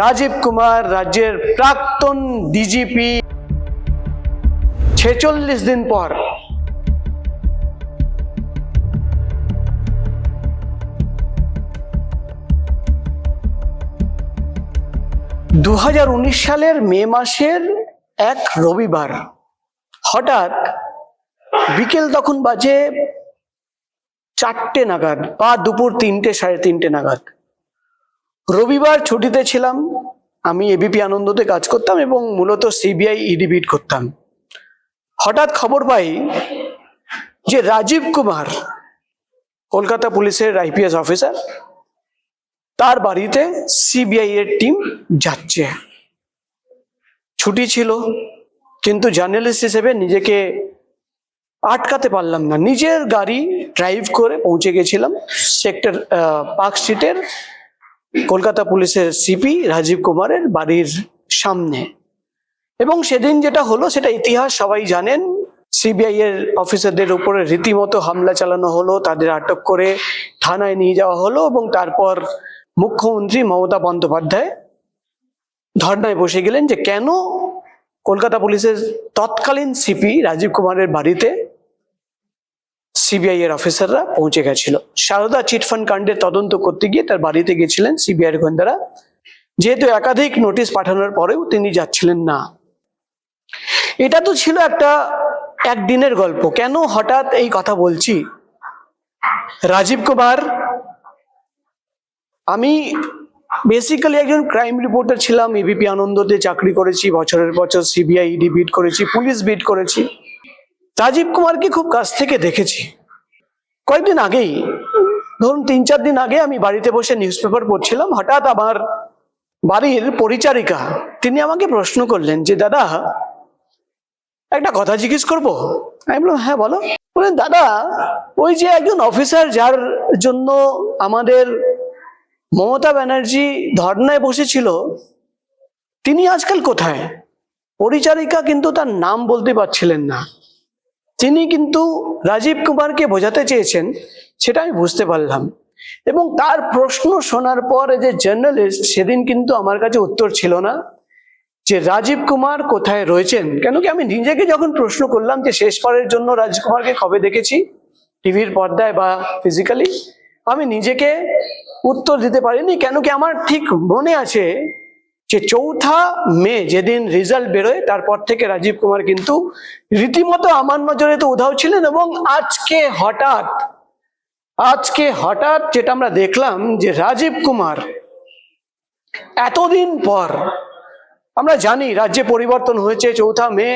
রাজীব কুমার রাজ্যের প্রাক্তন ডিজিপি 46 দিন পর সালের মে মাসের এক রবিবার হঠাৎ বিকেল তখন বাজে 4টে নাগাদ বা দুপুর 3টে সাড়ে 3টে নাগাদ। রবিবার ছুটিতে ছিলাম, আমি এবিপি আনন্দতে কাজ করতাম এবং মূলত সিবিআই ইডি বিট করতাম। হঠাৎ খবর পাই যে রাজীব কুমার, কলকাতা পুলিশের আইপিএস অফিসার, তার বাড়িতে সিবিআই এর টিম যাচ্ছে। ছুটি ছিল, কিন্তু জার্নালিস্ট হিসেবে নিজেকে আটকাতে পারলাম না। নিজের গাড়ি ড্রাইভ করে পৌঁছে গেছিলাম সেক্টর পার্ক স্ট্রিটের কলকাতা পুলিশের সিপি রাজীব কুমারের বাড়ির সামনে। এবং সেদিন যেটা হলো সেটা ইতিহাস সবাই জানেন। সিবিআই এর অফিসারদের উপরে রীতিমতো হামলা চালানো হলো, তাদের আটক করে থানায় নিয়ে যাওয়া হলো এবং তারপর মুখ্যমন্ত্রী মমতা বন্দ্যোপাধ্যায় ধর্নায় বসে গেলেন যে কেন কলকাতা পুলিশের তৎকালীন সিপি রাজীব কুমারের বাড়িতে সিবিআই এর অফিসাররা পৌঁছে গেছিল। সারদা চিটফান্ড কাণ্ডের তদন্ত করতে গিয়ে তার বাড়িতে গেছিলেন সিবিআই এর গোয়েন্দারা, যেহেতু একাধিক নোটিশ পাঠানোর পরেও তিনি যাচ্ছিলেন না। এটা তো ছিল একটা একদিনের গল্প। কেন হঠাৎ এই কথা বলছি? রাজীব কুমার, আমি বেসিক্যালি একজন ক্রাইম রিপোর্টার ছিলাম, এবিপি আনন্দতে চাকরি করেছি, বছরের বছর সিবিআই ইডি বিট করেছি, পুলিশ বিট করেছি। রাজীব কুমারকে খুব কাছ থেকে দেখেছি। কয়েকদিন আগেই, ধরুন 3-4 দিন আগে আমি বাড়িতে বসে নিউজ পেপার পড়ছিলাম। হঠাৎ আমার বাড়ির পরিচারিকা তিনি আমাকে প্রশ্ন করলেন যে দাদা, একটা কথা জিজ্ঞেস করবো? আমি বললাম হ্যাঁ বলো। বললেন দাদা, ওই যে একজন অফিসার যার জন্য আমাদের মমতা ব্যানার্জি ধর্নায় বসেছিল, তিনি আজকাল কোথায়? পরিচারিকা কিন্তু তার নাম বলতে পারছিলেন না। তিনি কিন্তু রাজীব কুমারকে বোঝাতে চেয়েছেন, সেটা আমি বুঝতে পারলাম। এবং তার প্রশ্ন শোনার পর যে জার্নালিস্ট, সেদিন কিন্তু আমার কাছে উত্তর ছিল না যে রাজীব কুমার কোথায় রয়েছেন। কেন কি আমি নিজেকে যখন প্রশ্ন করলাম যে শেষবারের জন্য রাজীব কুমারকে কবে দেখেছি টিভির পর্দায় বা ফিজিক্যালি, আমি নিজেকে উত্তর দিতে পারিনি। কেন কি আমার ঠিক মনে আছে যে 4 মে যেদিন রেজাল্ট বেরোয়, তারপর থেকে রাজীব কুমার কিন্তু রীতিমতো আমার নজরে তো উধাও ছিলেন। এবং আজকে হঠাৎ যেটা আমরা দেখলাম যে রাজীব কুমার এতদিন পর, আমরা জানি রাজ্যে পরিবর্তন হয়েছে, 4 মে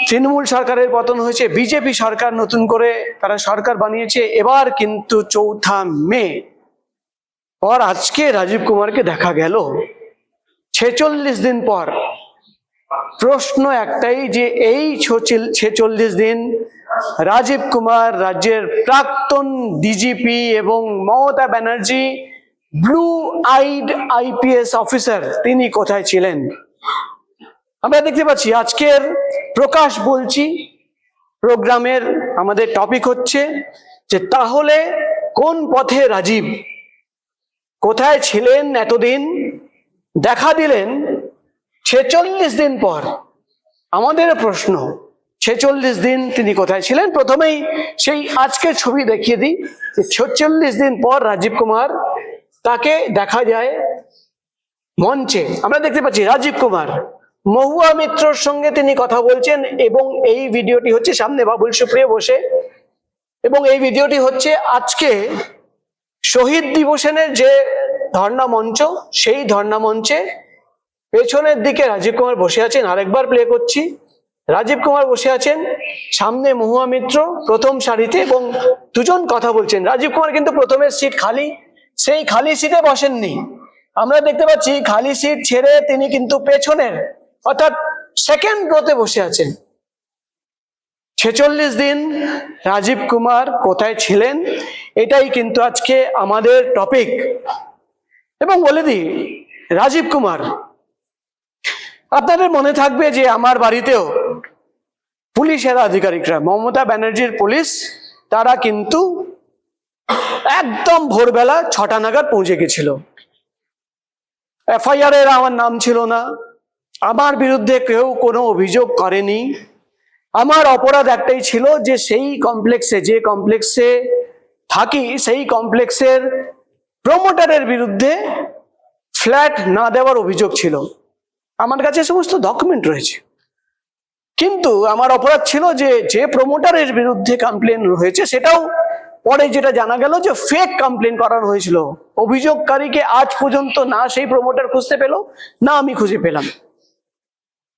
তৃণমূল সরকারের পতন হয়েছে, বিজেপি সরকার নতুন করে তারা সরকার বানিয়েছে। এবার কিন্তু 4 মে পর আজকে রাজীব কুমারকে দেখা গেল 46 দিন পর। প্রশ্ন একটাই যে এই 46 দিন রাজীব কুমার রাজ্যের প্রাক্তন ডিজিপি এবং Mamata Banerjee blue I'd IPS officer, তিনি কোথায় ছিলেন? আমরা দেখতে পাচ্ছি আজকের প্রকাশ বলছি প্রোগ্রামের আমাদের টপিক হচ্ছে যে তাহলে কোন পথে রাজীব? কোথায় ছিলেন এতদিন? দেখা দিলেন 46 দিন পর। আমাদের প্রশ্ন, 46 দিন তিনি কোথায় ছিলেন? প্রথমেই সেই আজকের ছবি দেখিয়ে দিই যে 46 দিন পর রাজীব কুমার, তাকে দেখা যায় মঞ্চে। আমরা দেখতে পাচ্ছি রাজীব কুমার মহুয়া মিত্রর সঙ্গে তিনি কথা বলছেন এবং এই ভিডিওটি হচ্ছে সামনে বাবুল সুপ্রিয় বসে, এবং এই ভিডিওটি হচ্ছে আজকে শহীদ দিবসের যে ধর্ণা মঞ্চ, সেই ধর্ণা মঞ্চে পেছনের দিকে রাজীব কুমার বসে আছেন। আরেকবার প্লে করছি, রাজীব কুমার বসে আছেন, সামনে মহুয়া মিত্র প্রথম সারিতে এবং দুজন কথা বলছেন। রাজীব কুমার কিন্তু প্রথমের সিট খালি, সেই খালি সিটে বসেননি। আমরা দেখতে পাচ্ছি খালি সিট ছেড়ে তিনি কিন্তু পেছনের অর্থাৎ সেকেন্ড রোতে বসে আছেন। 46 দিন রাজীব কুমার কোথায় ছিলেন, এটাই কিন্তু আজকে আমাদের টপিক। এবং বলে দিই, রাজীব কুমার, আপনাদের মনে থাকবে যে আমার বাড়িতেও পুলিশের আধিকারিকরা, মমতা ব্যানার্জির পুলিশ, তারা কিন্তু একদম ভোরবেলা 6টা নাগাদ পৌঁছে গেছিল। এফআইআর এর আমার নাম ছিল না, আমার বিরুদ্ধে কেউ কোনো অভিযোগ করেনি। আমার অপরাধ একটাই ছিল যে সেই কমপ্লেক্সে, যে কমপ্লেক্সে থাকি, সেই কমপ্লেক্সের প্রমোটারের বিরুদ্ধে ফ্ল্যাট না দেওয়ার অভিযোগ ছিল। আমার কাছে সমস্ত ডকুমেন্ট রয়েছে। কিন্তু আমার অপরাধ ছিল যে যে প্রমোটারের বিরুদ্ধে কমপ্লেন হয়েছে সেটাও পরে যেটা জানা গেল যে ফেক কমপ্লেন করানো হয়েছিল। অভিযোগকারীকে আজ পর্যন্ত না সেই প্রমোটার খুঁজতে পেল, না আমি খুঁজে পেলাম।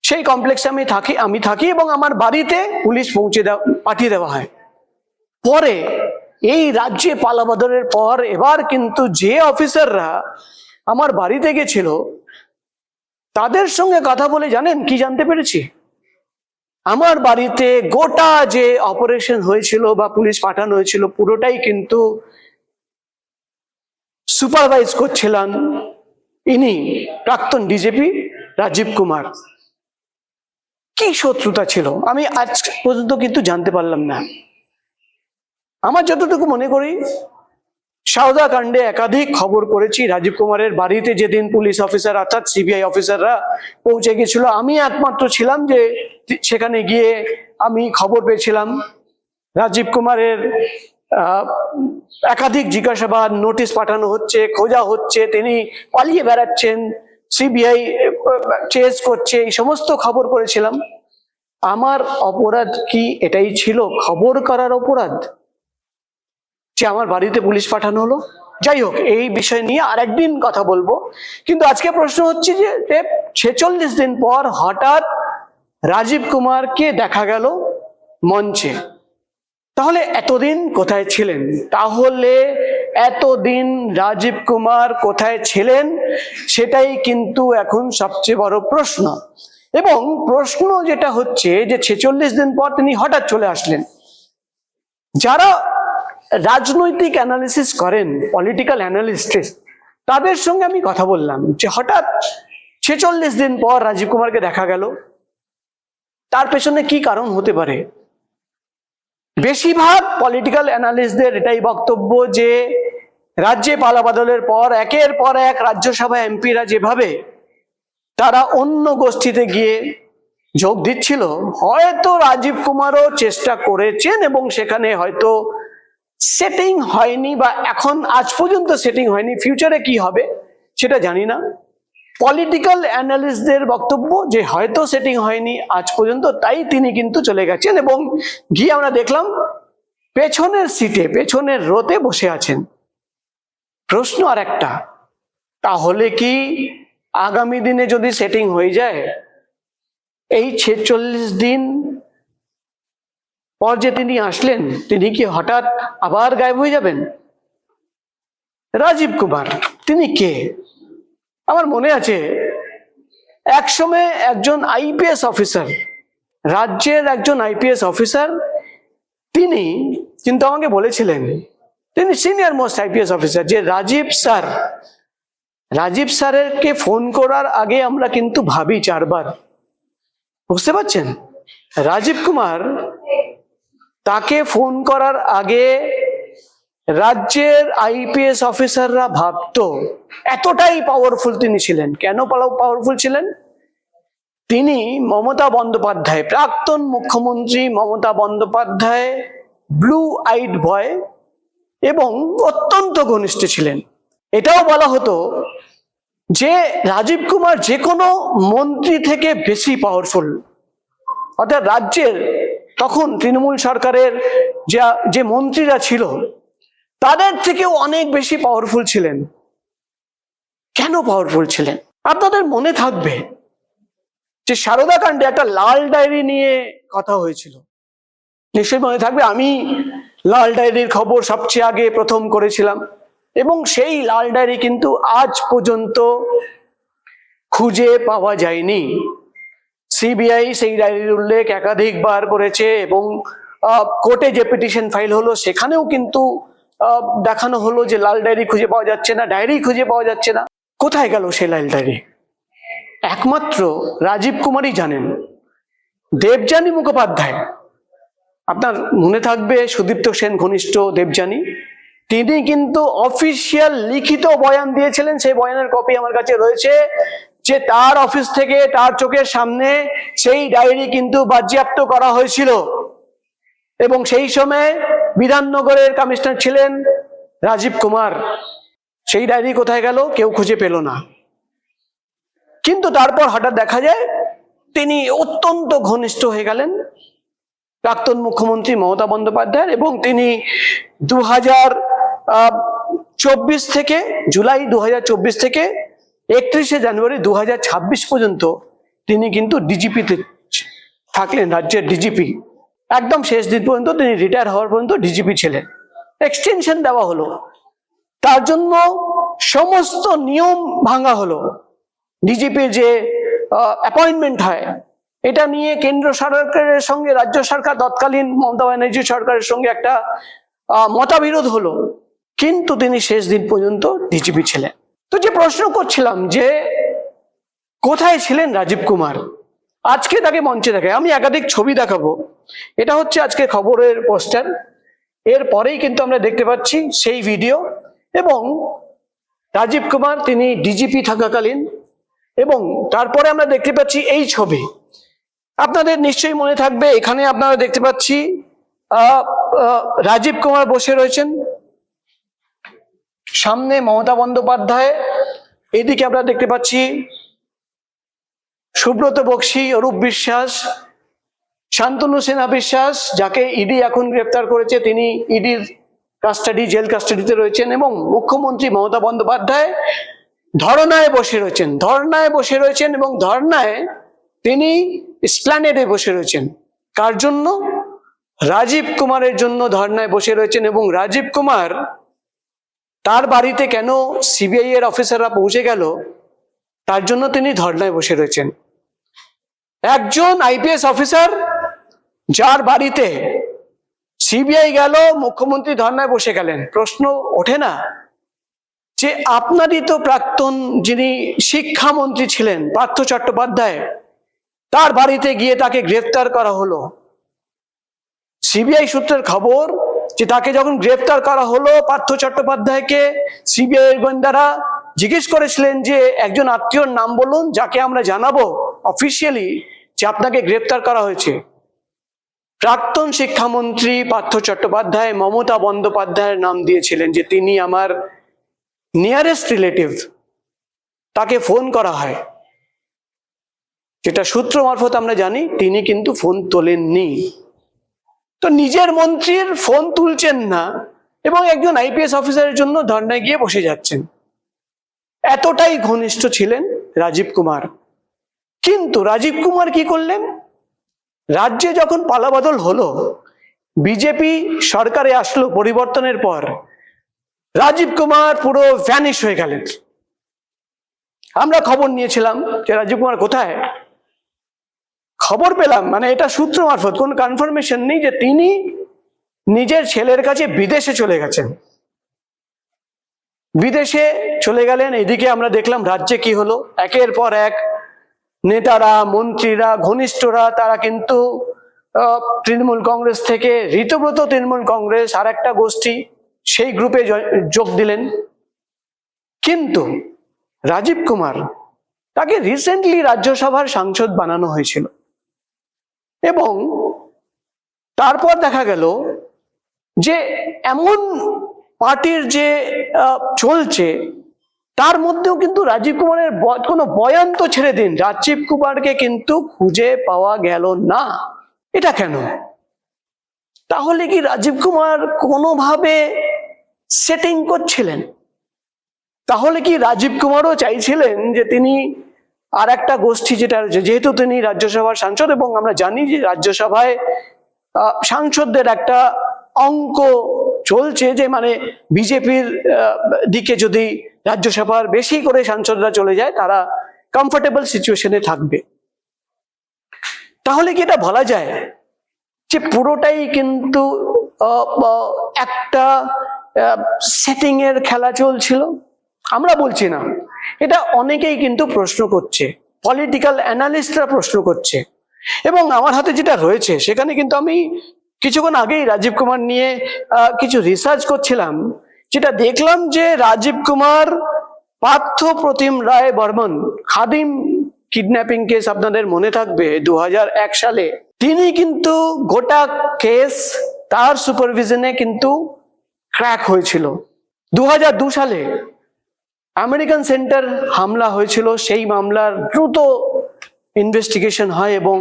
সেই কমপ্লেক্সে আমি থাকি এবং আমার বাড়িতে পুলিশ পাঠিয়ে দেওয়া হয়। পরে এই রাজ্যে পালাবদলের পর এবার কিন্তু যে অফিসাররা আমার বাড়িতে গেছিল তাদের সঙ্গে কথা বলে জানেন কি জানতে পেরেছি? আমার বাড়িতে গোটা যে অপারেশন হয়েছিল বা পুলিশ পাঠানো হয়েছিল পুরোটাই কিন্তু সুপারভাইজ করছিলেন ইনি, প্রাক্তন ডিজিপি রাজীব কুমার। কি শত্রুতা ছিল আমি আজ পর্যন্ত কিন্তু জানতে পারলাম না। আমার যতটুকু মনে করি, সারদা কাণ্ডে একাধিক খবর করেছি। রাজীব কুমারের বাড়িতে যেদিন পুলিশ অফিসার অর্থাৎ সিবিআই অফিসাররা পৌঁছে গেছিল, আমি একমাত্র ছিলাম যে সেখানে গিয়ে আমি খবর পেয়েছিলাম রাজীব কুমারের একাধিক জিজ্ঞাসাবাদ, নোটিশ পাঠানো হচ্ছে, খোঁজা হচ্ছে, তিনি পালিয়ে বেড়াচ্ছেন, সিবিআই চেজ করছে, এই সমস্ত খবর করেছিলাম। আমার অপরাধ কি এটাই ছিল, খবর করার অপরাধ, যে আমার বাড়িতে পুলিশ পাঠানো হলো? যাই হোক, এই বিষয় নিয়ে আরেকদিন কথা বলবো। কিন্তু আজকে প্রশ্ন হচ্ছে যে 46 দিন পর হঠাৎ রাজীব কুমারকে দেখা গেল মঞ্চে। তাহলে এতদিন কোথায় ছিলেন? রাজীব কুমার কোথায় ছিলেন সেটাই কিন্তু এখন সবচেয়ে বড় প্রশ্ন। এবং প্রশ্ন যেটা হচ্ছে যে 46 দিন পর তিনি হঠাৎ চলে আসলেন। যারা রাজনৈতিক অ্যানালিসিস করেন, পলিটিক্যাল অ্যানালিস্ট, তাদের সঙ্গে আমি কথা বললাম যে হঠাৎ 46 দিন পর রাজীব কুমারকে দেখা গেল, তার পেছনে কি কারণ হতে পারে? বেশিরভাগ পলিটিক্যাল অ্যানালিস্টদের এটাই বক্তব্য যে রাজ্যে পালাবদলের পর একের পর এক রাজ্যসভা এমপিরা যেভাবে তারা অন্য গোষ্ঠীতে গিয়ে যোগ দিচ্ছিল, হয়তো রাজীব কুমারও চেষ্টা করেছেন এবং সেখানে হয়তো সেটিং হয়নি, বা এখন আজ পর্যন্ত সেটিং হয়নি। ফিউচারে কি হবে সেটা জানি না। পলিটিক্যাল অ্যানালিস্টদের বক্তব্য যে হয়তো সেটিং হয়নি আজ পর্যন্ত, তাই তিনি কিন্তু চলে গেছেন এবং গিয়ে আমরা দেখলাম পেছনের সিটে, পেছনের রোতে বসে আছেন। প্রশ্ন আর একটা, তাহলে কি আগামী দিনে যদি সেটিং হয়ে যায়, এই 46 দিন পর যে তিনি আসলেন, তিনি কি হঠাৎ আবার গায়েব হয়ে যাবেন? রাজীব কুমার তিনি কে? আমার মনে আছে একসময় একজন আইপিএস অফিসার, রাজ্যের একজন আইপিএস অফিসার, তিনি কিন্তু আমাকে বলেছিলেন, তিনি সিনিয়র মোস্ট আইপিএস অফিসার, যে রাজীব স্যারকে ফোন করার আগে আমরা কিন্তু ভাবি 4 বার। বুঝতে পারছেন? রাজীব কুমার তাকে ফোন করার আগে রাজ্যের আইপিএস অফিসাররা ভাবতো, এতটাই পাওয়ারফুল তিনি ছিলেন। কেন পাওয়ারফুল ছিলেন? তিনি মমতা বন্দ্যোপাধ্যায়, প্রাক্তন মুখ্যমন্ত্রী মমতা বন্দ্যোপাধ্যায় ব্লু আইড বয় এবং অত্যন্ত ঘনিষ্ঠ ছিলেন। এটাও বলা হতো যে রাজীব কুমার যে কোনো মন্ত্রী থেকে বেশি পাওয়ারফুল, অর্থাৎ রাজ্যের তখন তৃণমূল সরকারের যে মন্ত্রীরা ছিল তাদের থেকেও অনেক বেশি পাওয়ারফুল ছিলেন। কেন পাওয়ারফুল ছিলেন? আপনাদের মনে থাকবে যে সারদা কাণ্ডে একটা লাল ডায়েরি নিয়ে কথা হয়েছিল, নিশ্চয়ই মনে থাকবে। আমি লাল ডায়েরির খবর সবচেয়ে আগে প্রথম করেছিলাম এবং সেই লাল ডায়েরি কিন্তু আজ পর্যন্ত খুঁজে পাওয়া যায়নি। সিবিআই সেই ডায়েরির উল্লেখ একাধিকবার করেছে এবং কোর্টে যে পিটিশন ফাইল হলো সেখানেও কিন্তু দেখানো হলো যে লাল ডায়েরি খুঁজে পাওয়া যাচ্ছে না, ডায়েরি খুঁজে পাওয়া যাচ্ছে না। কোথায় গেল সেই লাল ডায়েরি? একমাত্র রাজীব কুমারই জানেন। দেবযানী মুখোপাধ্যায়, আপনার মনে থাকবে সুদীপ্ত সেন ঘনিষ্ঠ দেবযানী, তিনি কিন্তু অফিসিয়াল লিখিত বয়ান দিয়েছিলেন, সেই বয়ানের কপি আমার কাছে রয়েছে, যে তার অফিস থেকে তার চোখের সামনে সেই ডায়েরি কিন্তু বাজেয়াপ্ত করা হয়েছিল। এবং সেই সময় বিধাননগরের কমিশনার ছিলেন রাজীব কুমার। সেই ডায়েরি কোথায় গেল কেউ খুঁজে পেল না। কিন্তু তারপর হঠাৎ দেখা যায় তিনি অত্যন্ত ঘনিষ্ঠ হয়ে গেলেন প্রাক্তন মুখ্যমন্ত্রী মমতা বন্দ্যোপাধ্যায়ের, এবং তিনি 2024 থেকে জুলাই 2024 থেকে 31শে জানুয়ারি 2026 পর্যন্ত তিনি কিন্তু ডিজিপিতে থাকলেন, রাজ্যের ডিজিপি। একদম শেষ দিন পর্যন্ত তিনি রিটায়ার হওয়ার পর্যন্ত ডিজিপি ছিলেন। এক্সটেনশন দেওয়া হলো, তার জন্য সমস্ত নিয়ম ভাঙা হলো। ডিজিপির যে অ্যাপয়েন্টমেন্ট হয়, এটা নিয়ে কেন্দ্র সরকারের সঙ্গে রাজ্য সরকার, তৎকালীন মমতা ব্যানার্জি সরকারের সঙ্গে একটা মতবিরোধ হলো, কিন্তু তিনি শেষ দিন পর্যন্ত ডিজিপি ছিলেন। তো যে প্রশ্ন করছিলাম যে কোথায় ছিলেন রাজীব কুমার, আজকে তাকে মঞ্চে দেখে আমি একাধিক ছবি দেখাবো। এটা হচ্ছে আজকে খবরের পোস্টার, এর পরেই কিন্তু আমরা দেখতে পাচ্ছি সেই ভিডিও। এবং রাজীব কুমার তিনি ডিজিপি থাকাকালীন, এবং তারপরে আমরা দেখতে পাচ্ছি এই ছবি। আপনাদের নিশ্চয়ই মনে থাকবে, এখানে আপনারা দেখতে পাচ্ছি রাজীব কুমার বসে রয়েছেন, সামনে মমতা বন্দ্যোপাধ্যায়, এদিকে আমরা দেখতে পাচ্ছি সুব্রত বক্সী, অরূপ বিশ্বাস, শান্তনু সিনহা বিশ্বাস, যাকে ইডি এখন গ্রেফতার করেছে, তিনি ইডির কাস্টাডি, জেল কাস্টাডিতে রয়েছেন, এবং মুখ্যমন্ত্রী মমতা বন্দ্যোপাধ্যায় ধর্নায় বসে রয়েছেন, এবং ধর্নায় তিনি এসপ্ল্যানেডে বসে রয়েছেন। কার জন্য? রাজীব কুমারের জন্য ধর্নায় বসে রয়েছেন। এবং রাজীব কুমার, তার বাড়িতে কেন সিবিআই এর অফিসাররা পৌঁছে গেল, তার জন্য তিনি ধর্নায় বসে রয়েছেন। একজন আইপিএস অফিসার যার বাড়িতে সিবিআই গেল, মুখ্যমন্ত্রী ধর্নায় বসে গেলেন। প্রশ্ন ওঠে না যে আপনারই তো প্রাক্তন যিনি শিক্ষামন্ত্রী ছিলেন পার্থ চট্টোপাধ্যায়, তার বাড়িতে গিয়ে তাকে গ্রেফতার করা হলো। সিবিআই সূত্রের খবর যে তাকে যখন গ্রেফতার করা হলো, পার্থ চট্টোপাধ্যায়কে সিবিআই এর গোয়েন্দারা জিজ্ঞেস করেছিলেন যে একজন আত্মীয়র নাম বলুন যাকে আমরা জানাবো অফিসিয়ালি যে আপনাকে গ্রেফতার করা হয়েছে। প্রাক্তন শিক্ষামন্ত্রী পার্থ চট্টোপাধ্যায় মমতা বন্দ্যোপাধ্যায়ের নাম দিয়েছিলেন যে তিনি আমার নিয়ারেস্ট রিলেটিভ। তাকে ফোন করা হয়, যেটা সূত্র মারফত আমরা জানি, তিনি কিন্তু ফোন তোলেননি। তো নিজের মন্ত্রীর ফোন তুলছেন না, এবং একজন আইপিএস অফিসারের জন্য ধর্নায় গিয়ে বসে যাচ্ছেন। এতটাই ঘনিষ্ঠ ছিলেন রাজীব কুমার। কিন্তু রাজীব কুমার কি করলেন? রাজ্যে যখন পালাবদল হলো, বিজেপি সরকারে আসলো পরিবর্তনের পর, রাজীব কুমার পুরো ভ্যানিশ হয়ে গেলেন। আমরা খবর নিয়েছিলাম যে রাজীব কুমার কোথায়, খবর পেলাম, মানে এটা সূত্র মারফত, কোনো কনফার্মেশন নেই, যে তিনি নিজের ছেলের কাছে বিদেশে চলে গেছেন। বিদেশে চলে গেলেন। এদিকে আমরা দেখলাম রাজ্যে কি হলো, একের পর এক নেতারা, মন্ত্রীরা, ঘনিষ্ঠরা, তারা কিন্তু তৃণমূল কংগ্রেস থেকে, ঋতব্রত তৃণমূল কংগ্রেস আর একটা গোষ্ঠী, সেই গ্রুপে যোগ দিলেন। কিন্তু রাজীব কুমার, তাকে রিসেন্টলি রাজ্যসভার সাংসদ বানানো হয়েছিল, এবং তারপর দেখা গেল যে এমন পার্টির যে চলছে, তার মধ্যেও কিন্তু রাজীব কুমারের কোনো বয়ান তো ছেড়ে দিন, রাজীব কুমারকে কিন্তু খুঁজে পাওয়া গেল না। এটা কেন? তাহলে কি রাজীব কুমার কোনোভাবে সেটিং করছিলেন? তাহলে কি রাজীব কুমারও চাইছিলেন যে তিনি আর একটা গোষ্ঠী, যেটা যেহেতু তিনি রাজ্যসভার সাংসদ, এবং আমরা জানি যে রাজ্যসভায় সাংসদদের একটা অঙ্ক চলছে, যে মানে বিজেপির দিকে যদি রাজ্যসভার বেশি করে সাংসদরা চলে যায়, তারা কমফোর্টেবল সিচুয়েশনে থাকবে। তাহলে কি এটা বলা যায় যে পুরোটাই কিন্তু একটা সেটিং এর খেলা চলছিল? আমরা বলছি না, এটা অনেকেই কিন্তু প্রশ্ন করছে, পলিটিক্যাল অ্যানালিস্টরা প্রশ্ন করছে। এবং আমার হাতে যেটা রয়েছে, সেখানে কিন্তু আমি কিছুক্ষণ আগেই রাজীব কুমার নিয়ে কিছু রিসার্চ করছিলাম। যেটা দেখলাম যে রাজীব কুমার, পার্থ প্রতিম রায় বর্মন, খাদিম কিডন্যাপিং কেস আপনাদের মনে থাকবে 2001 সালে, তিনি কিন্তু গোটা কেস তার সুপারভিশনে কিন্তু ক্র্যাক হয়েছিল। 2002 সালে আমেরিকান সেন্টার হামলা হয়েছিল, সেই মামলার দ্রুত ইনভেস্টিগেশন হয় এবং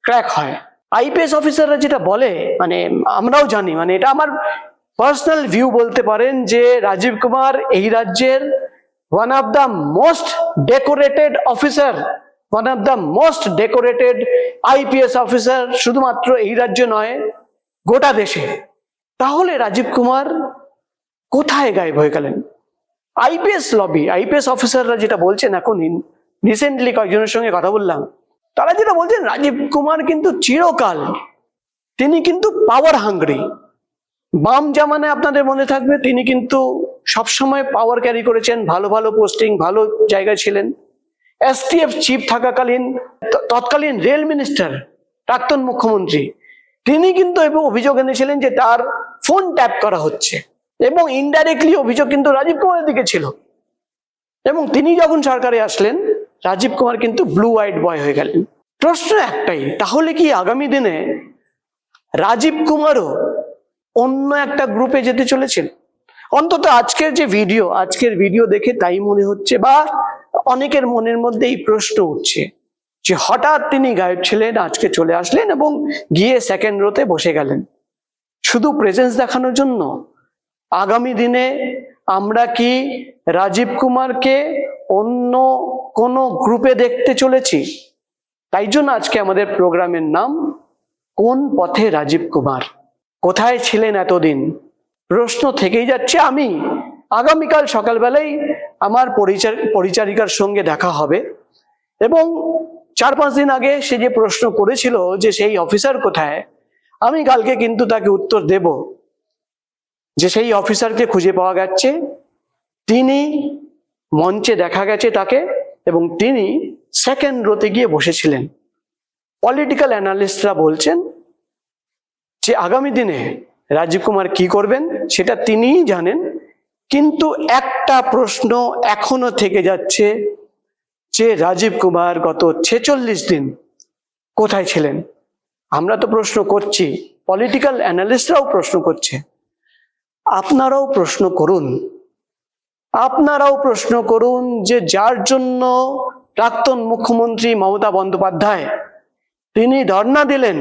ক্র্যাক হয়। আইপিএস অফিসাররা যেটা বলে, মানে আমরাও জানি, মানে এটা আমার পার্সোনাল ভিউ বলতে পারেন, যে রাজীব কুমার এই রাজ্যের one of the most decorated officer, one of the most decorated IPS officer, শুধুমাত্র এই রাজ্য নয়, গোটা দেশে। তাহলে রাজীব কুমার কোথায় গায়েব হয়ে গেলেন? আইপিএস লবি, আইপিএস অফিসাররা যেটা বলছেন, এখন রিসেন্টলি কয়েকজনের সঙ্গে কথা বললাম, তারা যেটা বলছেন, রাজীব কুমার কিন্তু চিরকাল তিনি কিন্তু পাওয়ার হাংরি। বাম জামানায় আপনাদের মনে থাকবে, তিনি কিন্তু সবসময় পাওয়ার ক্যারি করেছেন, ভালো ভালো পোস্টিং, ভালো জায়গায় ছিলেন। এসটিএফ চিফ থাকাকালীন তৎকালীন রেল মিনিস্টার, প্রাক্তন মুখ্যমন্ত্রী, তিনি কিন্তু অভিযোগ এনেছিলেন যে তার ফোন ট্যাপ করা হচ্ছে, এবং ইনডাইরেক্টলি অভিযোগ কিন্তু রাজীব কুমারের দিকে ছিল। এবং তিনি যখন সরকারে আসলেন, রাজীব কুমার কিন্তু ব্লু হোয়াইট বয় হয়ে গেলেন। প্রশ্ন একটাই, তাহলে কি আগামী দিনে রাজীব কুমারও অন্য একটা গ্রুপে যেতে চলেছেন? অন্তত আজকের ভিডিও দেখে তাই মনে হচ্ছে, বা অনেকের মনের মধ্যে এই প্রশ্ন উঠছে যে হঠাৎ তিনি গায়েব ছিলেন, আজকে চলে আসলেন এবং গিয়ে সেকেন্ড রোতে বসে গেলেন শুধু প্রেজেন্স দেখানোর জন্য। আগামী দিনে আমরা কি রাজীব কুমারকে অন্য কোনো গ্রুপে দেখতে চলেছি? তাই জন্য আজকে আমাদের প্রোগ্রামের নাম কোন পথে রাজীব কুমার? কোথায় ছিলেন এতদিন? প্রশ্ন থেকেই যাচ্ছে। আমি আগামীকাল সকালবেলায় আমার পরিচারিকার সঙ্গে দেখা হবে, এবং 4-5 দিন আগে সে যে প্রশ্ন করেছিল যে সেই অফিসার কোথায়, আমি কালকে কিন্তু তাকে উত্তর দেব যে সেই অফিসারকে খুঁজে পাওয়া গেছে, তিনি মঞ্চে দেখা গেছে তাকে, এবং তিনি সেকেন্ড রোতে গিয়ে বসেছিলেন। পলিটিক্যাল অ্যানালিস্টরা বলছেন যে আগামী দিনে রাজীব কুমার কি করবেন সেটা তিনিই জানেন, কিন্তু একটা প্রশ্ন এখনো থেকে যাচ্ছে যে রাজীব কুমার গত 46 দিন কোথায় ছিলেন? আমরা তো প্রশ্ন করছি, পলিটিক্যাল অ্যানালিস্টরাও প্রশ্ন করছে, আপনারাও প্রশ্ন করুন। আপনারাও প্রশ্ন করুন যে যার জন্য প্রাক্তন মুখ্যমন্ত্রী মমতা বন্দ্যোপাধ্যায় তিনি ধর্ণা দিলেন,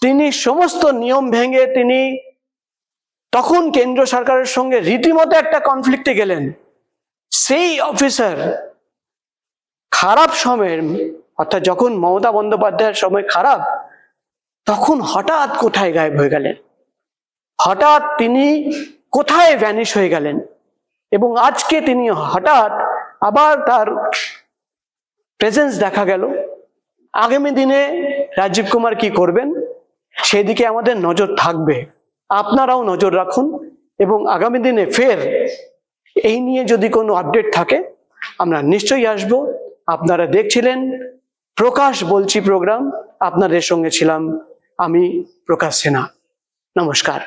তিনি সমস্ত নিয়ম ভেঙে তিনি তখন কেন্দ্র সরকারের সঙ্গে রীতিমতো একটা কনফ্লিক্টে গেলেন, সেই অফিসার খারাপ সময়ের, অর্থাৎ যখন মমতা বন্দ্যোপাধ্যায়ের সময় খারাপ, তখন হঠাৎ কোথায় গায়েব হয়ে গেলেন? হঠাৎ তিনি কোথায় ভ্যানিশ হয়ে গেলেন? এবং আজকে তিনি হঠাৎ আবার তার প্রেজেন্স দেখা গেল। আগামী দিনে রাজীব কুমার কি করবেন সেদিকে আমাদের নজর থাকবে। আপনারাও নজর রাখুন, এবং আগামী দিনে ফের এই নিয়ে যদি কোনো আপডেট থাকে আমরা নিশ্চয়ই আসব। আপনারা দেখছিলেন প্রকাশ বলছি প্রোগ্রাম, আপনাদের সঙ্গে ছিলাম আমি প্রকাশ সিনহা। নমস্কার।